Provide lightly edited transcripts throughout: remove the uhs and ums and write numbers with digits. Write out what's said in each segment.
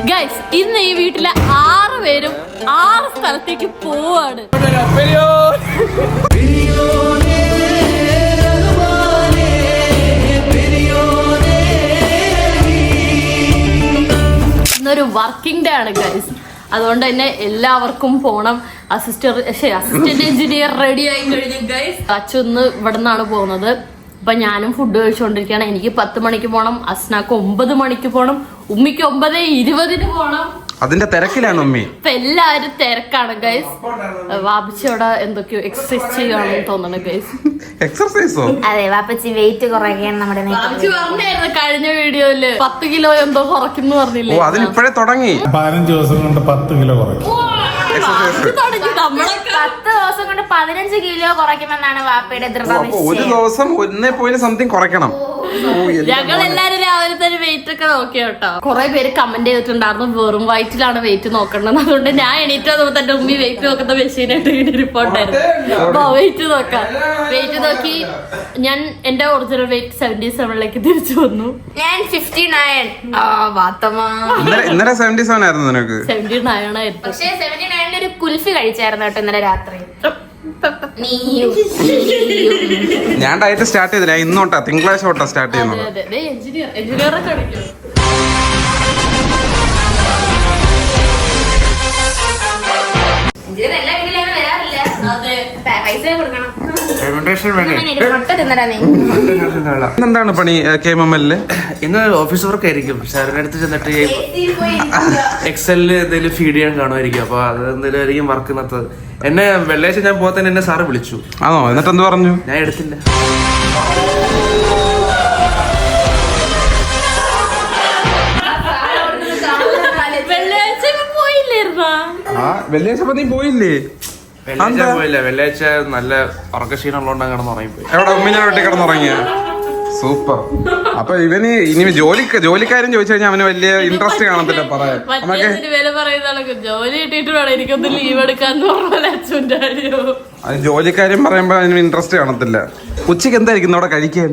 Guys, ഇന്ന് ഈ വീട്ടിലെ 6 പേരും 6 സ്ഥലത്തേക്ക് പോവാണ്. ഇന്നൊരു വർക്കിംഗ് ഡേ ആണ് ഗൈസ്. അതുകൊണ്ട് തന്നെ എല്ലാവർക്കും പോണം. അസിസ്റ്റന്റ് എഞ്ചിനീയർ റെഡി ആയി കഴിഞ്ഞു ഗൈസ്. അച്ഛൻ ഇന്ന് ഇവിടെ നിന്നാണ് പോകുന്നത്. അപ്പൊ ഞാനും ഫുഡ് കഴിച്ചുകൊണ്ടിരിക്കുകയാണ്. എനിക്ക് 10 മണിക്ക് പോണം, അസ്നാക്ക് 9 മണിക്ക് പോണം, ഉമ്മിക്ക് 9:20 പോണം. അതിന്റെ തിരക്കിലാണ് ഉമ്മി. ഇപ്പൊ എല്ലാരും തിരക്കാണ് ഗൈസ്. വാപ്പച്ചിയോടെ എന്തൊക്കെയോ എക്സസൈസ് ചെയ്യുകയാണെന്ന് തോന്നുന്നു ഗൈസ്. എക്സർസൈസോ? അതെ, വാപ്പച്ചി വെയിറ്റ് കുറയ്ക്കാൻ നമ്മുടെ വാപ്പച്ചി പറഞ്ഞായിരുന്നു കഴിഞ്ഞ വീഡിയോയില് 10 കിലോ എന്തോ കുറയ്ക്കുന്നു പറഞ്ഞില്ലേ? ഓ, അതിനിപ്പോഴേ തുടങ്ങി. 15 ദിവസം കൊണ്ട് 10 കിലോ കുറയ്ക്കും. 10 ദിവസം കൊണ്ട് 15 കിലോ കുറയ്ക്കുമെന്നാണ് വാപ്പയുടെ ഒരു ദൃഢനിശ്ചയം. ദിവസം 1.something കുറയ്ക്കണം. ഞങ്ങൾ എല്ലാരും രാവിലെ തന്നെ വെയിറ്റ് ഒക്കെ നോക്കിയ കേട്ടോ. കുറെ പേര് കമന്റ് ചെയ്തിട്ടുണ്ടായിരുന്നു വെറും വയറ്റിലാണ് വെയിറ്റ് നോക്കണ്ടെന്ന്. അതുകൊണ്ട് ഞാൻ എണീറ്റ് വന്നപ്പോ തന്നെ ഉമ്മി വെയിറ്റ് നോക്കുന്ന മെഷീനായിട്ട് ഇരിപ്പുണ്ടായിരുന്നു. അപ്പൊ വെയിറ്റ് നോക്കി ഞാൻ എന്റെ ഒറിജിനൽ വെയിറ്റ് 77ലേക്ക് തിരിച്ചു വന്നു. ഞാൻ 59. ഇന്നലെ 77 ആയിരുന്നു നിനക്ക്. 79 ആയിരുന്നു. പക്ഷേ 79 ഒരു കുൽഫി കഴിച്ചായിരുന്നു കേട്ടോ ഇന്നലെ രാത്രി. ഞാൻ ഡയറ്റ് സ്റ്റാർട്ട് ചെയ്തില്ല, ഇന്നോട്ടാ തിങ്കളാഴ്ച തൊട്ടാ സ്റ്റാർട്ട് ചെയ്യുന്നത്. എഞ്ചിനീയറൊക്കെ അടിക്കും. എല്ലാ വീട്ടിലും വരാറില്ല. പൈസ കൊടുക്കണം. എന്താണ് പണി KMML-ല്? ഇന്ന് ഓഫീസ് വർക്ക് ആയിരിക്കും. സാറിന്റെ അടുത്ത് ചെന്നിട്ട് എക്സലില് എന്തെങ്കിലും ഫീഡ് ചെയ്യാൻ കാണുമായിരിക്കും. അപ്പൊ അത് എന്തെങ്കിലും ആയിരിക്കും വർക്ക് നടത്തത്. എന്നെ വെള്ളിയാഴ്ച ഞാൻ പോകാൻ തന്നെ എന്നെ സാറ് വിളിച്ചു. ആണോ? എന്നിട്ട് എന്ത് പറഞ്ഞു? ഞാൻ എടുത്തില്ല. വെള്ളിയാഴ്ച നീ പോയില്ലേ? വെള്ളിയാഴ്ച പോയില്ല. വെള്ളിയാഴ്ച നല്ല ഉറക്കക്ഷീണമുള്ളതുകൊണ്ട് കിടന്ന് ഉറങ്ങിപ്പോയി. എവിടെ ഉമ്മിനെ വെട്ടി കിടന്നുറങ്ങിയ? സൂപ്പർ. അപ്പൊ ഇവന് ഇനി ജോലിക്കാരും ചോദിച്ചു കഴിഞ്ഞാൽ അവന് വലിയ ഇൻട്രസ്റ്റ് കാണത്തില്ല പറയാൻ. വില പറയുന്ന ജോലി കിട്ടിയിട്ട് വേണം എനിക്കൊന്ന് ലീവ് എടുക്കാന്ന് പറഞ്ഞ അച്ഛൻ്റെ കാര്യോ. അത് ജോലിക്കാരും പറയുമ്പോ അതിന് ഇൻട്രസ്റ്റ് കാണത്തില്ല. ഉച്ചക്ക് എന്തായിരിക്കും അവിടെ കഴിക്കാൻ?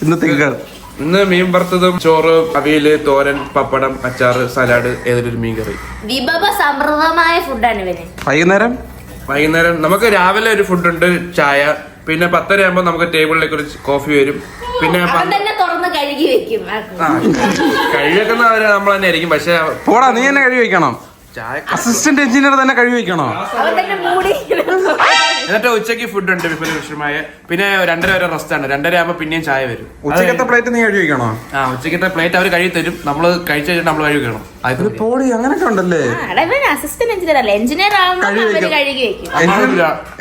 ഇന്ന് തിങ്കൾ. ഇന്ന് മീൻ വറുത്തതും ചോറ്, അവിയല്, തോരൻ, പപ്പടം, അച്ചാറ്, സലാഡ്, ഏതൊരു മീൻ കറി. വിഭവ സമൃദ്ധമായ ഫുഡാണ് ഇവന്. വൈകുന്നേരം നമുക്ക് രാവിലെ ഒരു ഫുഡ് ഉണ്ട്, ചായ. പിന്നെ 10:30 ആകുമ്പോ നമുക്ക് ടേബിളിലേക്ക് ഒരു കോഫി വരും. പിന്നെ തന്നെ തുറന്ന് കഴുകി വെക്കും. കഴുകിവെക്കുന്നവരെ നമ്മൾ തന്നെ ആയിരിക്കും. പക്ഷെ പോടാ, നീ തന്നെ കഴുകി വെക്കണം. അസിസ്റ്റന്റ് എഞ്ചിനീയർ തന്നെ കഴുകി വെക്കണോ? എന്നിട്ട് ഉച്ചക്ക് ഫുഡ് ഉണ്ട് വിപുലമായ. പിന്നെ 2:30 വരെ റെസ്റ്റ് ആണ്. 2:30 ആകുമ്പോ പിന്നെയും ചായ വരും. ഉച്ചക്കത്തെ പ്ലേറ്റ് നീ കഴുകി വെക്കണോ? ഉച്ചക്കത്തെ പ്ലേറ്റ് അവർ കഴുകി തരും. നമ്മള് കഴിച്ചു കഴിഞ്ഞിട്ട് നമ്മൾ കഴുകി വെക്കണം. പോടി, അങ്ങനൊക്കെ ഉണ്ടല്ലേ? അസിസ്റ്റന്റ് എഞ്ചിനീയർ അല്ല, എഞ്ചിനീയർ ആവുമ്പോൾ കഴുകി വെക്കും.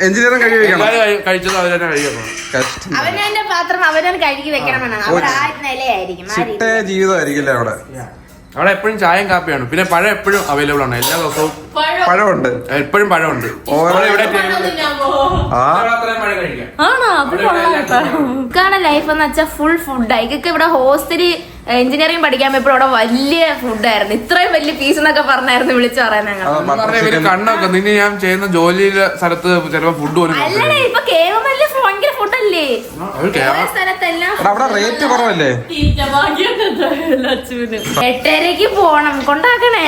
എഞ്ചിനീയറും കഴുകി വെക്കണം. കഴിച്ചത് അവർ തന്നെ കഴുകി വെക്കണം. അവനവന്റെ പാത്രം അവനവൻ കഴുകി വെക്കണമെന്നാണ്. അവർ ആ നിലയായിരിക്കും. ചിട്ടയ ജീവിതമായിരിക്കില്ലേ അവിടെ? അവിടെ എപ്പോഴും ചായയും കാപ്പിയാണ്. പിന്നെ പഴം എപ്പോഴും അവൈലബിൾ ആണ്. എല്ലാ ദിവസവും പഴമുണ്ട്. എപ്പോഴും പഴമുണ്ട്. ലൈഫ് എന്ന് വെച്ചാൽ ഫുൾ ഫുഡായി. ഇതൊക്കെ ഇവിടെ ഹോസ്റ്റലിൽ എഞ്ചിനീയറിംഗ് പഠിക്കാൻ പോയപ്പോൾ അവിടെ വലിയ ഫുഡായിരുന്നു. ഇത്രയും വലിയ ഫീസ് എന്നൊക്കെ പറഞ്ഞായിരുന്നു വിളിച്ചു പറയാൻ. ഞങ്ങൾ കണ്ണൊക്കെ നിന്നെ ഞാൻ ചെയ്യുന്ന ജോലിയിലെ സ്ഥലത്ത് ചിലപ്പോ ഫുഡ് പോലും അല്ലടേ, ഇപ്പൊ KMML ഭയങ്കര ഫുഡല്ലേ സ്ഥലത്തെല്ലാം. അവിടെ റേറ്റ് കുറവല്ലേ? 8:30 പോണം, കൊണ്ടാക്കണേ.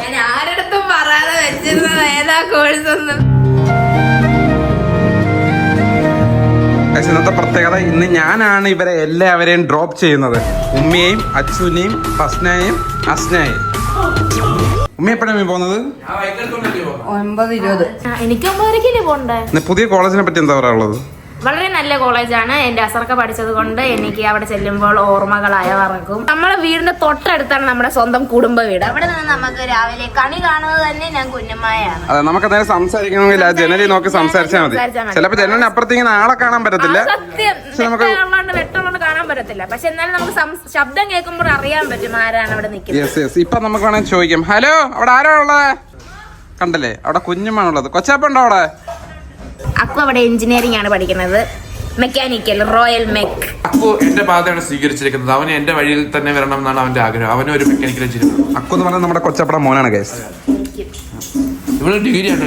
ഞാൻ ആരടുത്തും പറയാതെ വെച്ചിരുന്നത് ഏതാ കോഴ്സ് ഒന്നും. ഇന്നത്തെ പ്രത്യേകത, ഇന്ന് ഞാനാണ് ഇവരെ എല്ലാവരെയും ഡ്രോപ്പ് ചെയ്യുന്നത്. ഉമ്മിയെയും അച്ഛനെയും ഫസ്നയെയും അസ്നയെയും. ഉമ്മ എപ്പോഴാണ് പോകുന്നത്? 9:20. എനിക്ക് 9:30 പോണ്ടേ. പുതിയ കോളേജിനെ പറ്റി എന്താ പറയാനുള്ളത്? വളരെ നല്ല കോളേജാണ്. എന്റെ അസർക്ക പഠിച്ചത് കൊണ്ട് എനിക്ക് അവിടെ ചെല്ലുമ്പോൾ ഓർമ്മകളായ മറക്കും. നമ്മുടെ വീടിന്റെ തൊട്ടടുത്താണ് നമ്മുടെ സ്വന്തം കുടുംബ വീട്. അവിടെ നിന്ന് നമുക്ക് രാവിലെ കണി കാണുന്നത് തന്നെ ഞാൻ കുഞ്ഞമ്മായാണ്. അതെ, നമുക്ക് നേരെ സംസാരിക്കണമെങ്കിൽ ആ ജനലി നോക്കി സംസാരിച്ചാൽ മതി. ചിലപ്പോ ജനലിന് അപ്പുറത്ത് ഇങ്ങനെ ആളെ കാണാൻ പറ്റത്തില്ല. സത്യം, വെട്ടമുള്ളത് കാണാൻ പറ്റത്തില്ല. പക്ഷെ എന്നാലും നമുക്ക് ശബ്ദം കേൾക്കുമ്പോൾ അറിയാൻ പറ്റും ആരാണ് അവിടെ നിൽക്കുന്നത്. ഇപ്പൊ നമുക്ക് വേണമെങ്കിൽ ചോദിക്കാം. ഹലോ, അവിടെ ആരാ ഉള്ളത്? കണ്ടല്ലേ, അവിടെ കുഞ്ഞുമാണുള്ളത്. കൊച്ചാപ്പുണ്ടോ അവിടെ? അക്കു അവിടെ എഞ്ചിനീയറിംഗ് ആണ് പഠിക്കുന്നത്. Mechanical, royal മെക്. അക്കു എന്റെ പാതയാണ് സ്വീകരിച്ചിരിക്കുന്നത്. അവന് എന്റെ വഴിയിൽ തന്നെ വരണം എന്നാണ് അവന്റെ ആഗ്രഹം. അവന് ഒരു മെക്കാനിക്കൽ എഞ്ചിനീയർ. അക്കു എന്ന് പറഞ്ഞാൽ നമ്മുടെ കൊച്ചപ്പട മോനാണ് ഗൈസ്. ഇവിടെ ഡിഗ്രി ആണ്.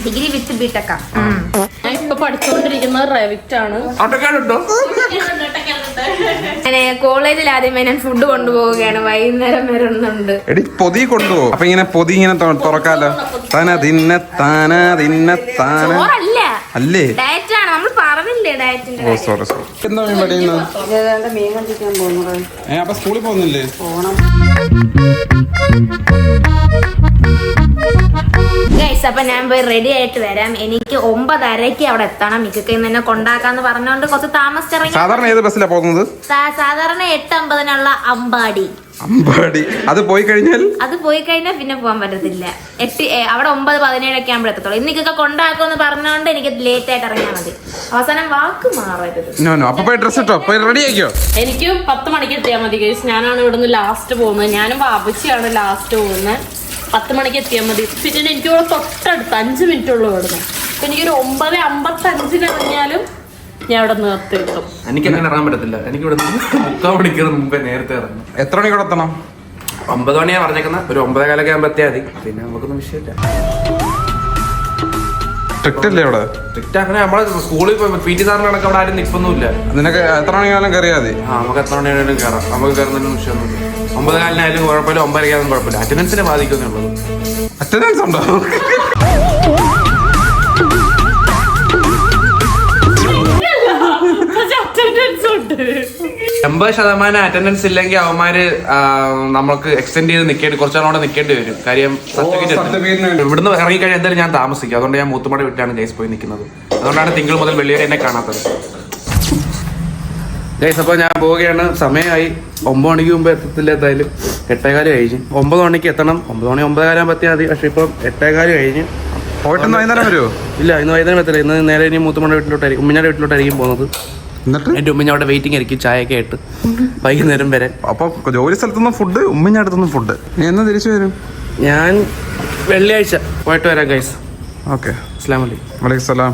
Degree with BTech. ഞാൻ ഇപ്പൊ പഠിച്ചുകൊണ്ടിരിക്കുന്നത് റെവിറ്റ് ആണ്. ആട്ടക്കാരുണ്ടോ? കോളേജിൽ ആദ്യമേ ഞാൻ ഫുഡ് കൊണ്ടുപോവുകയാണ്, വൈകുന്നേരം വരെ ഒന്നുണ്ട്. എടി പൊതി കൊണ്ടുപോകും. അപ്പൊ ഇങ്ങനെ പൊതി ഇങ്ങനെ തുറക്കാലോ. ചോറല്ല, അല്ലേ? ഡയറ്റ് ആണ്. നമ്മൾ പറഞ്ഞില്ലേ ഡയറ്റിന്റെ. ഓ സോറി സോറി. എന്താ മീൻ പഠിക്കുന്നത്? അപ്പൊ സ്കൂളിൽ പോകുന്നില്ലേ? ഗൈസ്, അപ്പൊ ഞാൻ പോയി റെഡി ആയിട്ട് വരാം. എനിക്ക് 9:30 അവിടെ എത്തണം. മിക്കക്ക് ഇന്ന് എന്നെ കൊണ്ടാക്കാന്ന് പറഞ്ഞോണ്ട് കുറച്ച് താമസിച്ചിറങ്ങി. സാധാരണ ഏത് ബസ്സിലാ പോകുന്നത്? സാധാരണ 8:50 അമ്പാടി. അത് പോയി കഴിഞ്ഞാൽ പിന്നെ പോകാൻ പറ്റത്തില്ല. അവിടെ 9:17 ആകുമ്പോൾ എത്തത്തുള്ളൂ. ഇന്നിക്കൊക്കെ കൊണ്ടാക്കുമെന്ന് പറഞ്ഞോണ്ട് എനിക്ക് ലേറ്റ് ആയിട്ട് ഇറങ്ങിയാൽ മതി. അവസാനം വാക്ക് മാറരുത്. അപ്പൊ പോയി ഡ്രസ് ഇട്ടോ, പോയി റെഡി ആക്കിയോ. എനിക്ക് 10 മണിക്ക് എത്തിയാൽ മതി ഗൈസ്. ഞാനാണ് ഇവിടുന്ന് ലാസ്റ്റ് പോകുന്നത്. ഞാനും ബാബുച്ചിയാണ് ലാസ്റ്റ് പോകുന്നത്. 10 മണിക്ക് എത്തിയാൽ മതി. പിന്നെ എനിക്ക് ഇവിടെ തൊട്ടടുത്ത് 5 മിനിറ്റ് ഉള്ളൂ ഇവിടുന്ന്. എനിക്കൊരു 9:55 ഇറങ്ങിയാലും ഞാൻ ഇവിടെ നിർത്തിയിട്ടും. എനിക്ക് അങ്ങനെ ഇറങ്ങാൻ പറ്റത്തില്ല. എനിക്ക് ഇവിടെ 3 മണിക്കൂർ മുമ്പേ നേരത്തെ ഇറങ്ങും. എത്ര മണിക്ക് ഇവിടെ എത്തണം? 9 മണിയാ പറഞ്ഞേക്കുന്ന. ഒരു 9:15 ആകുമ്പോ എത്തിയാൽ മതി. പിന്നെ നമുക്കൊന്നും വിഷയമില്ല. സ്ട്രിക്റ്റ് അല്ലേ ഇവിടെ? സ്ട്രിക്റ്റ് അങ്ങനെ നമ്മളെ സ്കൂളിൽ PT സാറിന് കണക്ക് അവിടെ ആരും നിൽപ്പൊന്നുമില്ല. നിനക്ക് എത്ര മണിയാലും കയറിയാൽ മതി. നമുക്ക് എത്ര മണിയാണെങ്കിലും കയറാം. നമുക്ക് കയറുന്നതിന് വിഷയമൊന്നുമില്ല. 9:15 കുഴപ്പമില്ല, 9:30 കുഴപ്പമില്ല. അറ്റൻഡൻസിനെ ബാധിക്കുന്നുള്ളത്. അറ്റൻഡൻസ് ഉണ്ടോ? 80% അറ്റൻഡൻസ് ഇല്ലെങ്കിൽ അവന്മാര് നമുക്ക് എക്സ്റ്റെൻഡ് ചെയ്ത് നിൽക്കേണ്ടി കുറച്ചാളോടെ നിൽക്കേണ്ടി വരും. കാര്യം സർട്ടിഫിക്കറ്റ് ഇവിടുന്ന് ഇറങ്ങിക്കഴിഞ്ഞാൽ എന്തായാലും ഞാൻ താമസിക്കും. അതുകൊണ്ട് ഞാൻ മൂത്തുമട വീട്ടിലാണ് ഗൈസ് പോയി നിൽക്കുന്നത്. അതുകൊണ്ടാണ് തിങ്കൾ മുതൽ വെള്ളി വരെ എന്നെ കാണാത്തത്. ഗൈസ്, അപ്പോൾ ഞാൻ പോവുകയാണ്. സമയമായി. 9 മണിക്ക് മുമ്പ് എത്തത്തില്ല. എന്തായാലും 8:15 കഴിഞ്ഞ്. 9 മണിക്ക് എത്തണം. 9 മണി 9:15 പറ്റിയാൽ മതി. പക്ഷെ ഇപ്പം 8:15 കഴിഞ്ഞ്. പോയിട്ട് വൈകുന്നേരം വരുമോ? ഇല്ല, ഇന്ന് വൈകുന്നേരം എത്തില്ല. ഇന്ന് നേരെ ഇനി മൂത്തുമട വീട്ടിലോട്ടായിരിക്കും, ഉമ്മഞ്ഞാടെ വീട്ടിലോട്ടായിരിക്കും പോകുന്നത്. എന്നിട്ട് എന്റെ ഉമ്മഞ്ഞ അവിടെ വെയിറ്റിംഗ് ആയിരിക്കും ചായയൊക്കെ ആയിട്ട് വൈകുന്നേരം വരെ. അപ്പൊ ജോലി സ്ഥലത്തുനിന്ന് ഫുഡ്, ഉമ്മഞ്ഞടുത്തുനിന്ന് ഫുഡ്. നീ എന്നാ തിരിച്ചു വരും? ഞാൻ വെള്ളിയാഴ്ച പോയിട്ട് വരാം ഗൈസ്. ഓക്കെ, അസ്സലാമു അലൈക്കും. വലൈക്കും സലാം.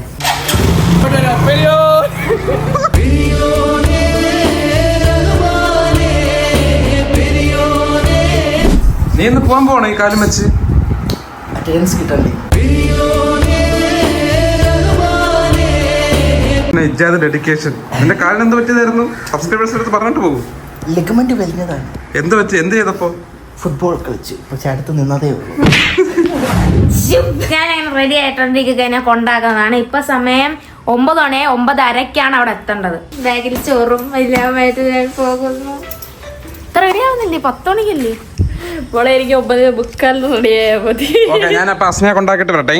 നീ ഇന്ന് പോകാൻ പോകണോ ഈ കാലം വെച്ച്? അറ്റൻഡൻസ് കിട്ടണ്ടേ? ഇജാദ് ഡെഡിക്കേഷൻ. നിന്റെ കാലിന് എന്ത് പറ്റിയതായിരുന്നു? സബ്സ്ക്രൈബേഴ്സ് അടുത്ത് പറഞ്ഞിട്ട് പോകും. ലിഗമെന്റ് വലിഞ്ഞതാണ്. എന്ത് പറ്റി? എന്ത് ചെയ്തപ്പോ? ഫുട്ബോൾ കളിച്ച് പക്ഷെ അടുത്ത് നിന്നതേ ഉള്ളൂ. ഞാൻ അങ്ങനെ റെഡി ആയിട്ടോണ്ടിരിക്കുക എന്നെ കൊണ്ടാക്കുന്നതാണ്. ഇപ്പൊ സമയം 9 മണി. 9:30 അവിടെ എത്തേണ്ടത്. ബാഗിൽ ചോറും എല്ലാമായിട്ട് ഞാൻ പോകുന്നു. ഇത്ര റെഡി ആവുന്നില്ലേ? 10 മണിക്കല്ലേ? ഇവിടെ എനിക്ക് 9:45 റെഡി ആയാൽ മതി. ഞാൻ അപ്പൊ അസ്നയെ കൊണ്ടാക്കിട്ട് വരട്ടെ.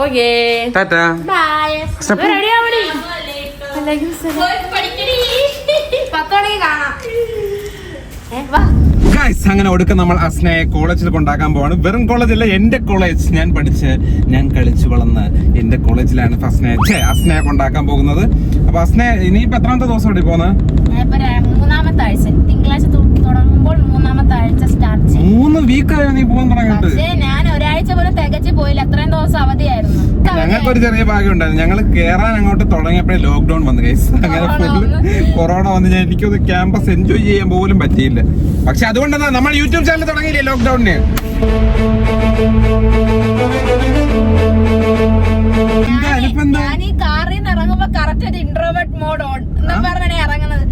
ഓക്കേ, ടാറ്റാ. ബൈ. റെഡി ആവണേ. 10 മണിക്ക് കാണാം. വാ. ഗൈസ്, അങ്ങനെ ഒടുക്കം നമ്മൾ അസ്നയെ കോളേജിൽ കൊണ്ടാക്കാൻ പോവാണ്. വെറും കോളേജ് അല്ല, എന്റെ കോളേജ്. ഞാൻ കളിച്ചു വളർന്ന എന്റെ കോളേജിലാണ് അസ്നയെ കൊണ്ടാക്കാൻ പോകുന്നത്. അപ്പൊ അസ്ന ഇനിയിപ്പോ എത്രാമത്തെ ദിവസം ഇവിടെ പോകുന്നത്? 3-ാമത്തെ ആഴ്ച. തിങ്കളാഴ്ച തുടങ്ങുമ്പോൾ 3-ാമത്തെ ആഴ്ച സ്റ്റാർട്ട് ചെയ്യും. 3 വീക്കായോ നീ പോകാൻ തുടങ്ങിയിട്ട്? പക്ഷേ ഞാൻ ഒരാഴ്ച പോലും തികച്ചു പോയില്ല. അത്രയും ദിവസം അവധിയായിരുന്നു. ഞങ്ങൾക്കൊരു ചെറിയ ഭാഗ്യം ഉണ്ടായിരുന്നു. ഞങ്ങൾ കേറാൻ അങ്ങോട്ട് തുടങ്ങിയപ്പോഴേ ലോക്ക്ഡൌൺ വന്നു ഗൈസ്. അങ്ങനെ കൊറോണ വന്ന് എനിക്കൊന്ന് ക്യാമ്പസ് എൻജോയ് ചെയ്യാൻ പോലും പറ്റിയില്ല. പക്ഷെ അതുകൊണ്ടെന്നാ നമ്മൾ യൂട്യൂബ് ചാനൽ തുടങ്ങിയില്ലേ ലോക്ക്ഡൌണിന്. ഞാൻ ഈ കാറിൽ നിന്ന് ഇറങ്ങുമ്പോ കറക്റ്റ് ഒരു ഇൻട്രോവേർട്ട് മോഡ് ഓൺ പറഞ്ഞാണ് ഇറങ്ങുന്നത്.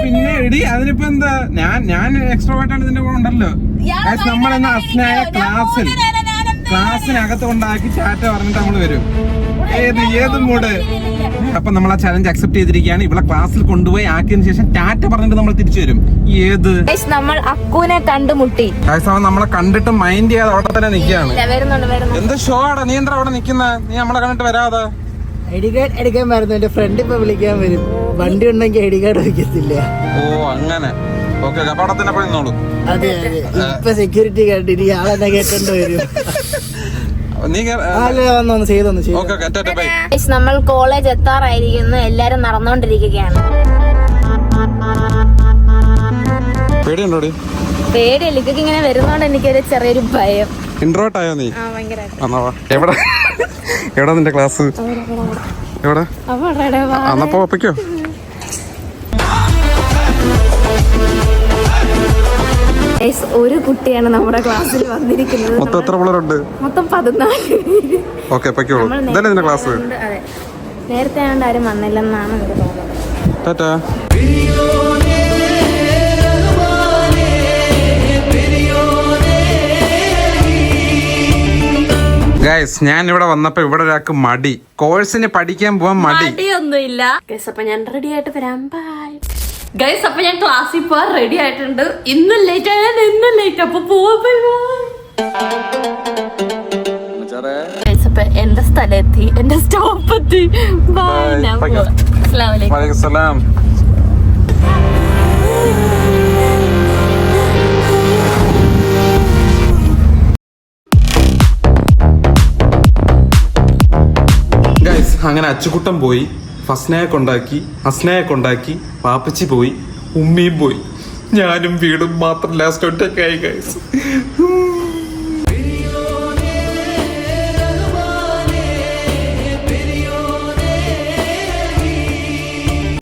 പിന്നെ എടി അതിനിപ്പോ എന്താ, ഞാൻ എക്സ്ട്രോവേർട്ട് ആണ് ഇതിന്റെ കൂടെ ഉണ്ടല്ലോ. നമ്മളെന്നാ അസ്നായ ക്ലാസ്സിനകത്ത് കൊണ്ടാക്കി ചാറ്റ പറഞ്ഞിട്ട് നമ്മള് വരും. ഏത് മൂഡ്. അപ്പൊ നമ്മൾ ആ ചലഞ്ച് അക്സെപ്റ്റ് ചെയ്തിരിക്കുകയാണ്. ഇവിടെ ക്ലാസ്സിൽ കൊണ്ടുപോയി ആക്കിയതിനു ശേഷം ടാറ്റ പറഞ്ഞിട്ട് നമ്മൾ തിരിച്ചു വരും. ഏത് നമ്മൾ അക്കുവിനെ കണ്ടുമുട്ടി. നമ്മളെ കണ്ടിട്ട് മൈൻഡ് ചെയ്യാതെ അവിടെ തന്നെ നിൽക്കുകയാണ്. വരുന്നുണ്ട്. എന്ത് ഷോ ആണ്? നീ എന്താ അവിടെ നിക്കുന്ന? നീ നമ്മളെ കണ്ടിട്ട് വരാതെ? ഐഡി കാർഡ് എടുക്കാൻ വരുന്നു. എന്റെ ഫ്രണ്ട് ഇപ്പൊ വിളിക്കാൻ വരും. വണ്ടി ഉണ്ടെങ്കിൽ ഐഡി കാർഡ് വയ്ക്കത്തില്ല. ഓ അങ്ങനെ. ഓക്കെ, അപ്പൊ അവിടെ തന്നെ പോയി നിന്നോളൂ. അതെ അതെ. ഇപ്പൊ സെക്യൂരിറ്റി കാർഡ് ഇനി ആളെന്നെ കേട്ടോണ്ട് വരും. നീ വന്നൊന്ന് ചെയ്തൊന്ന് ചെയ്തു. നമ്മൾ കോളേജ് എത്താറായിരിക്കുന്നു. എല്ലാരും നടന്നുകൊണ്ടിരിക്കുകയാണ്. പേടിയുണ്ടോടി? പേടിയല്ല, ഇതൊക്കെ ഇങ്ങനെ വരുന്നോണ്ട് എനിക്കൊരു ചെറിയൊരു ഭയം. ഇൻട്രോട്ട് ആയോ നീ? എവിടെ നിന്റെ ക്ലാസ്? എവിടെ? അന്നപ്പോ ഒപ്പിക്കോ. ഒരു കുട്ടിയാണ് നമ്മുടെ ക്ലാസ്സിൽ വന്നിരിക്കുന്നത്. മൊത്തം എത്ര പിള്ളേരുണ്ട്? മൊത്തം 14. ഓക്കെ, പൊയ്ക്കോളൂ. ഇതല്ലേ നിന്റെ ക്ലാസ്? നേരത്തെ ആയതുകൊണ്ട് ആരും വന്നില്ലെന്നാണ് എനിക്ക് തോന്നുന്നത്. ടാറ്റാ. ഗൈസ് ഞാൻ ഇവിടെ വന്നപ്പോ ഇവിടെ ഒരാൾക്ക് മടി, കോഴ്സിന് പഠിക്കാൻ പോവാൻ മടി. മടിയൊന്നുമില്ല ഗൈസ്. അപ്പൊ ഞാൻ റെഡി ആയിട്ട് വരാം. Bye guys. അപ്പൊ ഞാൻ ക്ലാസ്സിൽ പോവാൻ റെഡി ആയിട്ടുണ്ട്. ഇന്നും ലേറ്റ് ആയാലും ഇന്നും ലേറ്റ്. അപ്പൊ പോവാ. അപ്പൊ എന്റെ സ്ഥലമെത്തി, എന്റെ സ്റ്റോപ്പ് എത്തി. ബൈ. ഞാൻ പോവാ. അസ്സലാമു അലൈക്കും. ഗൈസ് അങ്ങനെ അച്ചുകുട്ടൻ പോയി, ഫസ്നയെ കൊണ്ടാക്കി, അസ്നയെ കൊണ്ടാക്കി, പാപ്പച്ചി പോയി, ഉമ്മയും പോയി, ഞാനും വീടും മാത്രം ലാസ്റ്റ് ഒറ്റയ്ക്കായി ഗൈസ്.